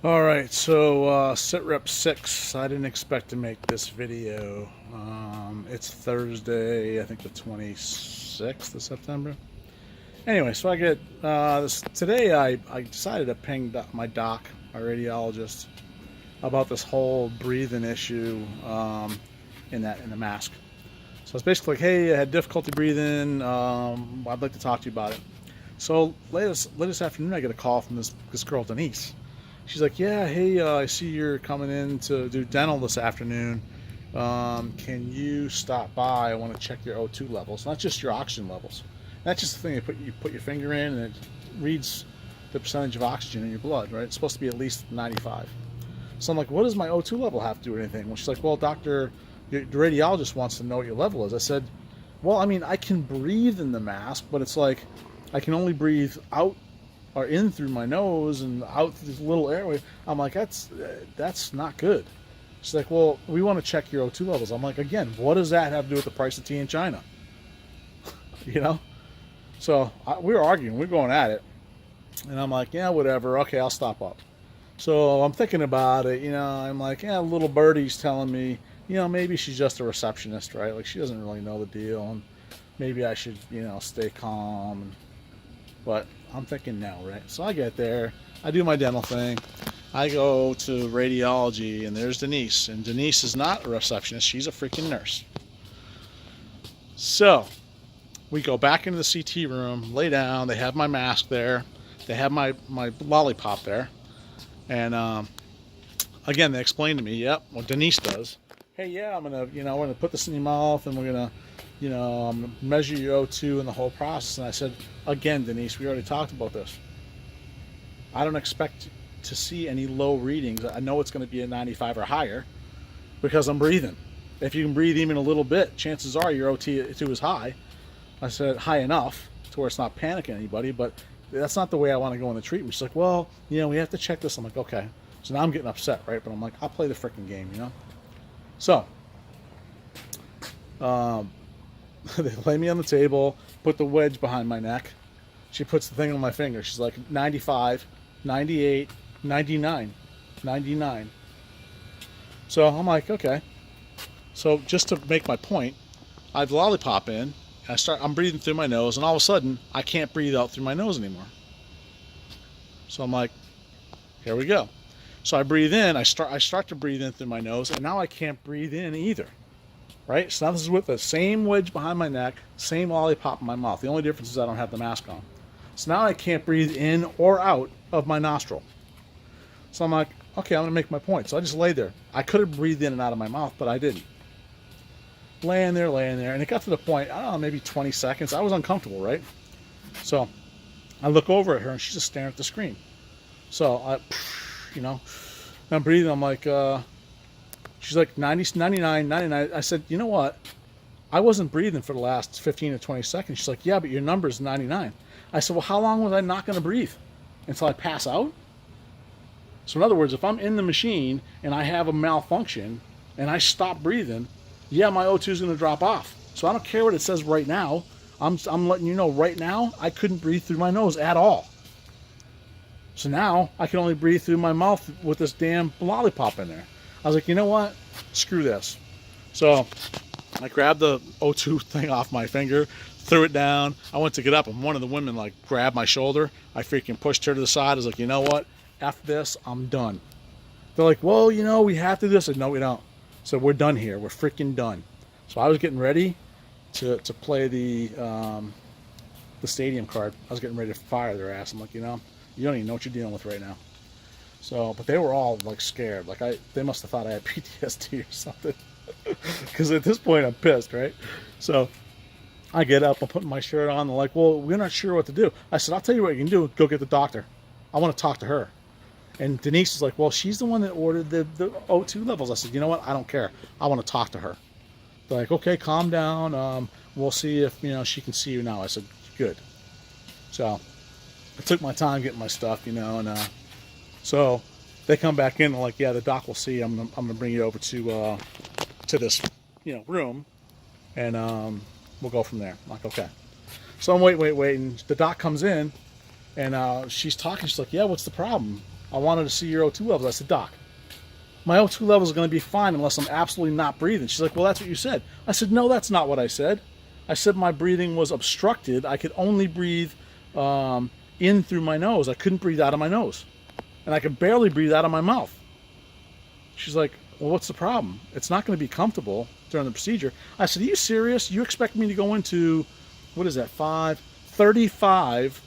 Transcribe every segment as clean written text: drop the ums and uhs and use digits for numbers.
Alright, so SITREP 6. I didn't expect to make this video. It's Thursday, I think the 26th of September. Anyway, so I get this today. I decided to ping my doc, my radiologist, about this whole breathing issue in the mask. So it's basically like, hey, I had difficulty breathing. I'd like to talk to you about it. So latest afternoon, I get a call from this girl, Denise. She's like, yeah, hey, I see you're coming in to do dental this afternoon. Can you stop by? I want to check your O2 levels, not just your oxygen levels. That's just the thing. You put your finger in, and it reads the percentage of oxygen in your blood, right? It's supposed to be at least 95. So I'm like, what does my O2 level have to do with anything? Well, she's like, well, doctor, the radiologist wants to know what your level is. I said, well, I mean, I can breathe in the mask, but it's like I can only breathe out or in through my nose and out through this little airway. I'm like, that's not good. She's like, well, we want to check your O2 levels. I'm like, again, what does that have to do with the price of tea in China? You know? So we were arguing, we were going at it, and I'm like, yeah, whatever. Okay, I'll stop up. So I'm thinking about it. I'm like, yeah, little birdie's telling me, maybe she's just a receptionist, right? Like, she doesn't really know the deal, and maybe I should, stay calm. But I'm thinking no, right? So I get there, I do my dental thing, I go to radiology, and there's Denise. And Denise is not a receptionist, she's a freaking nurse. So we go back into the CT room, lay down, they have my mask there, they have my lollipop there. And again, they explain to me, yep, well, Denise does. Hey, yeah, we're gonna put this in your mouth, and we're gonna measure your O2 and the whole process. And I said, again, Denise, we already talked about this. I don't expect to see any low readings. I know it's going to be a 95 or higher because I'm breathing. If you can breathe even a little bit, chances are your O2 is high. I said high enough to where it's not panicking anybody, but that's not the way I want to go in the treatment. She's like, well, we have to check this. I'm like, okay. So now I'm getting upset, right? But I'm like, I'll play the freaking game, So, they lay me on the table, put the wedge behind my neck. She puts the thing on my finger. She's like, 95, 98, 99, 99. So I'm like, okay. So just to make my point, I have the lollipop in, and I'm breathing through my nose, and all of a sudden, I can't breathe out through my nose anymore. So I'm like, here we go. So I breathe in, I start to breathe in through my nose, and now I can't breathe in either. Right? So now this is with the same wedge behind my neck, same lollipop in my mouth. The only difference is I don't have the mask on. So now I can't breathe in or out of my nostril. So I'm like, okay, I'm going to make my point. So I just lay there. I could have breathed in and out of my mouth, but I didn't. Laying there, and it got to the point, I don't know, maybe 20 seconds. I was uncomfortable, right? So I look over at her, and she's just staring at the screen. So I'm breathing. I'm like, she's like 90, 99, 99. I said, you know what? I wasn't breathing for the last 15 to 20 seconds. She's like, yeah, but your number is 99. I said, well, how long was I not going to breathe? Until I pass out? So in other words, if I'm in the machine and I have a malfunction and I stop breathing, yeah, my O2 is going to drop off. So I don't care what it says right now. I'm letting you know right now, I couldn't breathe through my nose at all. So now I can only breathe through my mouth with this damn lollipop in there. I was like, you know what? Screw this. So I grabbed the O2 thing off my finger, threw it down. I went to get up, and one of the women grabbed my shoulder. I freaking pushed her to the side. I was like, you know what? F this. I'm done. They're like, well, we have to do this. I said, no, we don't. So we're done here. We're freaking done. So I was getting ready to play the stadium card. I was getting ready to fire their ass. I'm like, you don't even know what you're dealing with right now. So, but they were all scared. They must have thought I had PTSD or something. Because at this point, I'm pissed, right? So I get up, I'm putting my shirt on. They're like, well, we're not sure what to do. I said, I'll tell you what you can do. Go get the doctor. I want to talk to her. And Denise is like, well, she's the one that ordered the O2 levels. I said, you know what? I don't care. I want to talk to her. They're like, okay, calm down. We'll see if, she can see you now. I said, good. So I took my time getting my stuff, and so they come back in and like, yeah, the doc will see. I'm gonna bring you over to this, room, and we'll go from there. I'm like, okay. So I'm waiting. The doc comes in, and she's talking. She's like, yeah, what's the problem? I wanted to see your O2 levels. I said, Doc, my O2 levels are going to be fine unless I'm absolutely not breathing. She's like, well, that's what you said. I said, no, that's not what I said. I said my breathing was obstructed. I could only breathe in through my nose. I couldn't breathe out of my nose. And I could barely breathe out of my mouth. She's like, well, what's the problem? It's not going to be comfortable during the procedure. I said, are you serious? You expect me to go into, what is that, 35,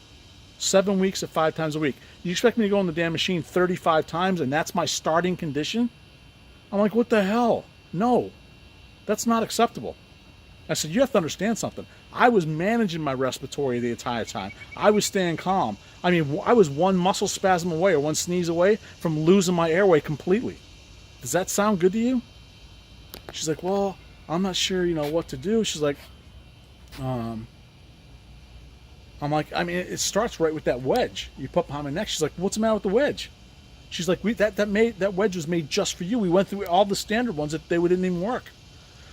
7 weeks at 5 times a week. You expect me to go in the damn machine 35 times and that's my starting condition? I'm like, what the hell? No, that's not acceptable. I said, you have to understand something. I was managing my respiratory the entire time. I was staying calm. I mean, I was one muscle spasm away or one sneeze away from losing my airway completely. Does that sound good to you? She's like, well, I'm not sure, what to do. She's like, I'm like, I mean, it starts right with that wedge you put behind my neck. She's like, what's the matter with the wedge? She's like, that wedge was made just for you. We went through all the standard ones that didn't even work.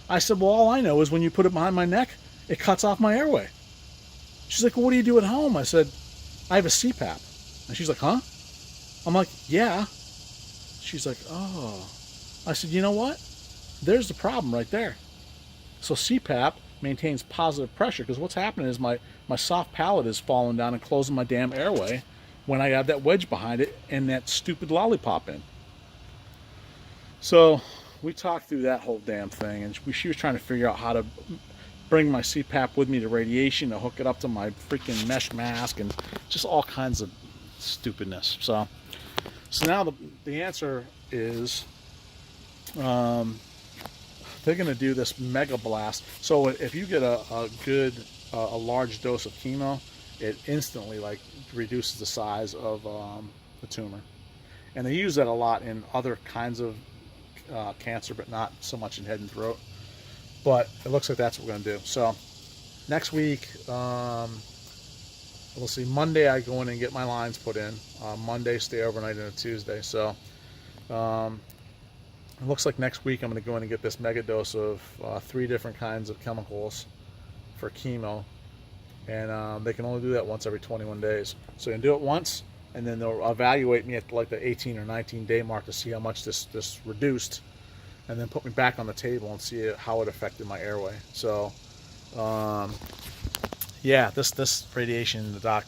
I said, well, all I know is when you put it behind my neck, it cuts off my airway. She's like, well, what do you do at home? I said, I have a CPAP. And she's like, huh? I'm like, yeah. She's like, oh. I said, you know what? There's the problem right there. So CPAP maintains positive pressure because what's happening is my soft palate is falling down and closing my damn airway when I have that wedge behind it and that stupid lollipop in. So we talked through that whole damn thing, and she was trying to figure out how to bring my CPAP with me to radiation, to hook it up to my freaking mesh mask, and just all kinds of stupidness. So now the answer is they're going to do this mega blast. So if you get a large dose of chemo, it instantly reduces the size of the tumor. And they use that a lot in other kinds of cancer, but not so much in head and throat. But it looks like that's what we're going to do. So next week, we'll see. Monday I go in and get my lines put in. Monday stay overnight, and a Tuesday. So it looks like next week I'm going to go in and get this mega dose of 3 different kinds of chemicals for chemo. And they can only do that once every 21 days. So you can do it once, and then they'll evaluate me at the 18 or 19 day mark to see how much this reduced, and then put me back on the table and see how it affected my airway. So yeah, this radiation, I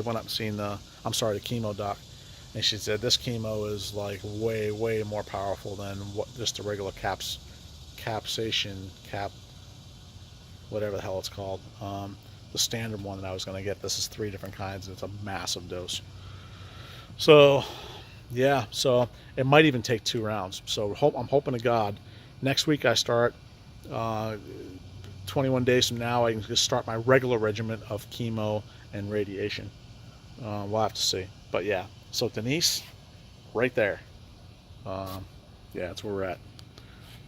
went up and seen the chemo doc, and she said this chemo is way more powerful than just a regular whatever the hell it's called, the standard one that I was going to get. This is 3 different kinds, and it's a massive dose. So yeah, so it might even take 2 rounds. So I'm hoping to God next week I start. 21 days from now I can just start my regular regimen of chemo and radiation. We'll have to see. But yeah, so Denise, right there. Yeah, that's where we're at.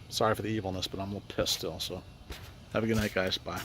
Sorry for the evilness, but I'm a little pissed still. So have a good night, guys. Bye.